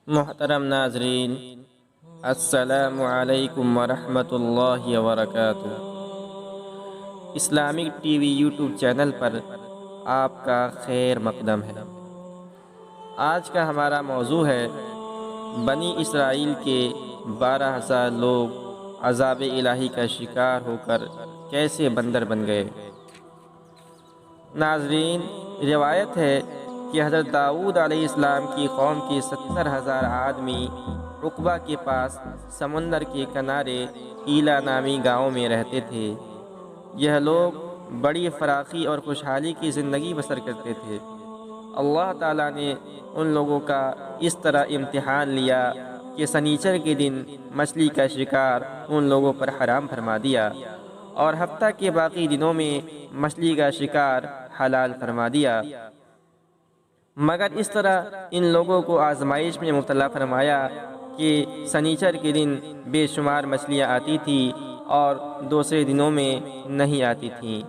محترم ناظرین، السلام علیکم ورحمۃ اللہ وبرکاتہ۔ Islamic T V YouTube channel پر آپ کا خیر مقدم ہے۔ آج کا ہمارا موضوع ہے بنی اسرائیل کے 12,000 لوگ عذاب الہی کا شکار ہو کر کیسے بندر بن گئے۔ ناظرین، روایت ہے کہ حضرت داؤد علیہ السلام کی قوم کے 70,000 آدمی عقبہ کے پاس سمندر کے کنارے ایلا نامی گاؤں میں رہتے تھے۔ یہ لوگ بڑی فراخی اور خوشحالی کی زندگی بسر کرتے تھے۔ اللہ تعالیٰ نے ان لوگوں کا اس طرح امتحان لیا کہ سنیچر کے دن مچھلی کا شکار ان لوگوں پر حرام فرما دیا اور ہفتہ کے باقی دنوں میں مچھلی کا شکار حلال فرما دیا، مگر اس طرح ان لوگوں کو آزمائش میں مبتلا فرمایا کہ سنیچر کے دن بے شمار مچھلیاں آتی تھیں اور دوسرے دنوں میں نہیں آتی تھیں۔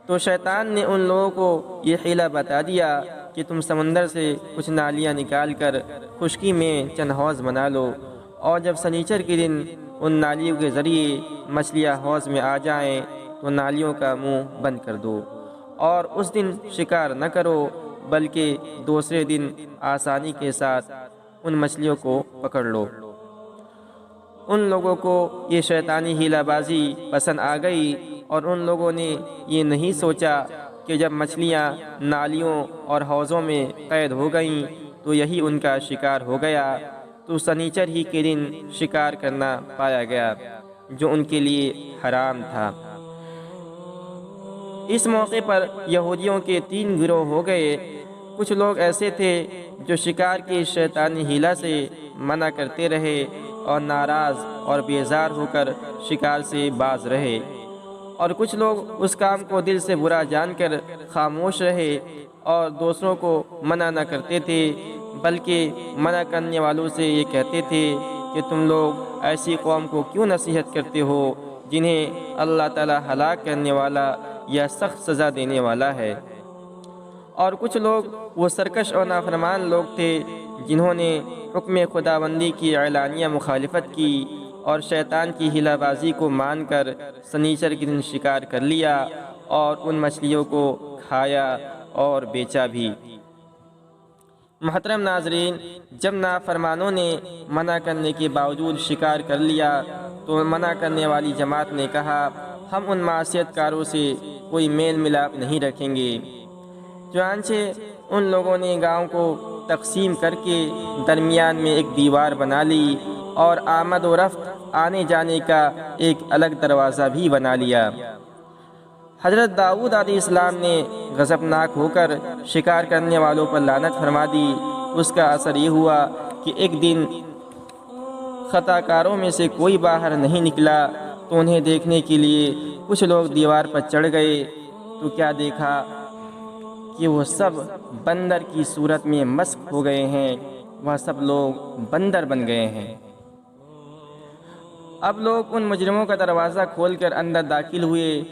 تو شیطان نے ان لوگوں کو یہ حیلہ بتا دیا کہ تم سمندر سے کچھ نالیاں نکال کر خشکی میں چند حوض بنا لو، اور جب سنیچر کے دن ان نالیوں کے ذریعے مچھلیاں حوض میں آ جائیں تو نالیوں کا منہ بند کر دو، اور اس دن شکار نہ کرو بلکہ دوسرے دن آسانی کے ساتھ ان مچھلیوں کو پکڑ لو۔ ان لوگوں کو یہ شیطانی ہیلہ بازی پسند آ گئی اور ان لوگوں نے یہ نہیں سوچا کہ جب مچھلیاں نالیوں اور حوضوں میں قید ہو گئیں تو یہی ان کا شکار ہو گیا، تو سنیچر ہی کے دن شکار کرنا پایا گیا جو ان کے لیے حرام تھا۔ اس موقع پر یہودیوں کے 3 گروہ ہو گئے۔ کچھ لوگ ایسے تھے جو شکار کی شیطانی ہیلہ سے منع کرتے رہے اور ناراض اور بیزار ہو کر شکار سے باز رہے، اور کچھ لوگ اس کام کو دل سے برا جان کر خاموش رہے اور دوسروں کو منع نہ کرتے تھے، بلکہ منع کرنے والوں سے یہ کہتے تھے کہ تم لوگ ایسی قوم کو کیوں نصیحت کرتے ہو جنہیں اللہ تعالیٰ ہلاک کرنے والا یا سخت سزا دینے والا ہے۔ اور کچھ لوگ وہ سرکش اور نافرمان لوگ تھے جنہوں نے حکم خداوندی کی اعلانیہ مخالفت کی اور شیطان کی ہیلہ بازی کو مان کر سنیچر کے دن شکار کر لیا اور ان مچھلیوں کو کھایا اور بیچا بھی۔ محترم ناظرین، جب نافرمانوں نے منع کرنے کے باوجود شکار کر لیا تو منع کرنے والی جماعت نے کہا ہم ان معصیت کاروں سے کوئی میل ملاپ نہیں رکھیں گے۔ چنانچہ ان لوگوں نے گاؤں کو تقسیم کر کے درمیان میں ایک دیوار بنا لی اور آمد و رفت آنے جانے کا ایک الگ دروازہ بھی بنا لیا۔ حضرت داؤد علیہ السلام نے غضبناک ہو کر شکار کرنے والوں پر لعنت فرما دی۔ اس کا اثر یہ ہوا کہ ایک دن خطا کاروں میں سے کوئی باہر نہیں نکلا تو انہیں دیکھنے کے لیے کچھ لوگ دیوار پر چڑھ گئے تو کیا دیکھا کہ وہ سب بندر کی صورت میں مسخ ہو گئے ہیں، وہ سب لوگ بندر بن گئے ہیں۔ اب لوگ ان مجرموں کا دروازہ کھول کر اندر داخل ہوئے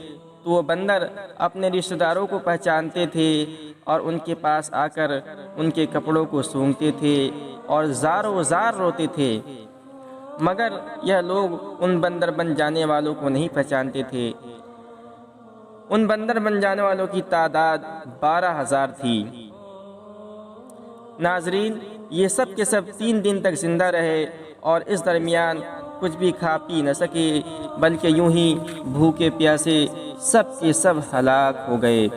تو وہ بندر اپنے رشتہ داروں کو پہچانتے تھے اور ان کے پاس آ کر ان کے کپڑوں کو سونگھتے تھے اور زار و زار روتے تھے، مگر یہ لوگ ان بندر بن جانے والوں کو نہیں پہچانتے تھے۔ ان بندر بن جانے والوں کی تعداد 12,000 تھی۔ ناظرین، یہ سب کے سب 3 دن تک زندہ رہے اور اس درمیان کچھ بھی کھا پی نہ سکے، بلکہ یوں ہی بھوکے پیاسے سب کے سب ہلاک ہو گئے۔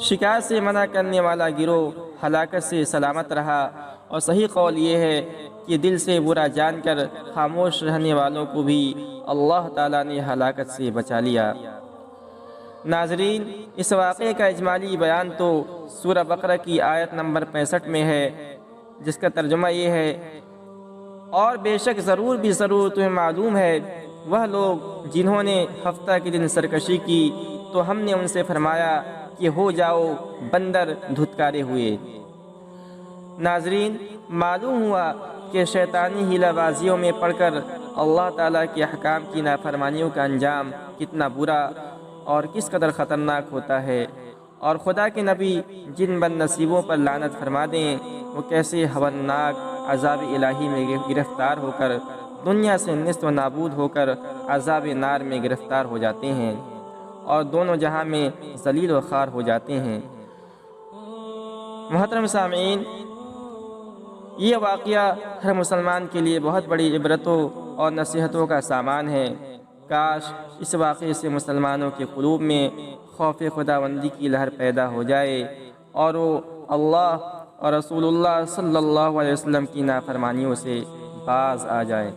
شکار سے منع کرنے والا گروہ ہلاکت سے سلامت رہا، اور صحیح قول یہ ہے کہ دل سے برا جان کر خاموش رہنے والوں کو بھی اللہ تعالیٰ نے ہلاکت سے بچا لیا۔ ناظرین، اس واقعے کا اجمالی بیان تو سورہ بقرہ کی آیت نمبر 65 میں ہے، جس کا ترجمہ یہ ہے اور بے شک ضرور بھی ضرور تمہیں معلوم ہے وہ لوگ جنہوں نے ہفتہ کے دن سرکشی کی تو ہم نے ان سے فرمایا کہ ہو جاؤ بندر دھتکارے ہوئے۔ ناظرین، معلوم ہوا کہ شیطانی ہیلہ بازیوں میں پڑھ کر اللہ تعالیٰ کے احکام کی نافرمانیوں کا انجام کتنا برا اور کس قدر خطرناک ہوتا ہے، اور خدا کے نبی جن بد نصیبوں پر لعنت فرما دیں وہ کیسے ہولناک عذاب الہی میں گرفتار ہو کر دنیا سے نیست و نابود ہو کر عذاب نار میں گرفتار ہو جاتے ہیں اور دونوں جہاں میں ذلیل و خوار ہو جاتے ہیں۔ محترم سامعین، یہ واقعہ ہر مسلمان کے لیے بہت بڑی عبرتوں اور نصیحتوں کا سامان ہے۔ کاش اس واقعے سے مسلمانوں کے قلوب میں خوف خداوندی کی لہر پیدا ہو جائے اور وہ اللہ اور رسول اللہ صلی اللہ علیہ وسلم کی نافرمانیوں سے باز آ جائے۔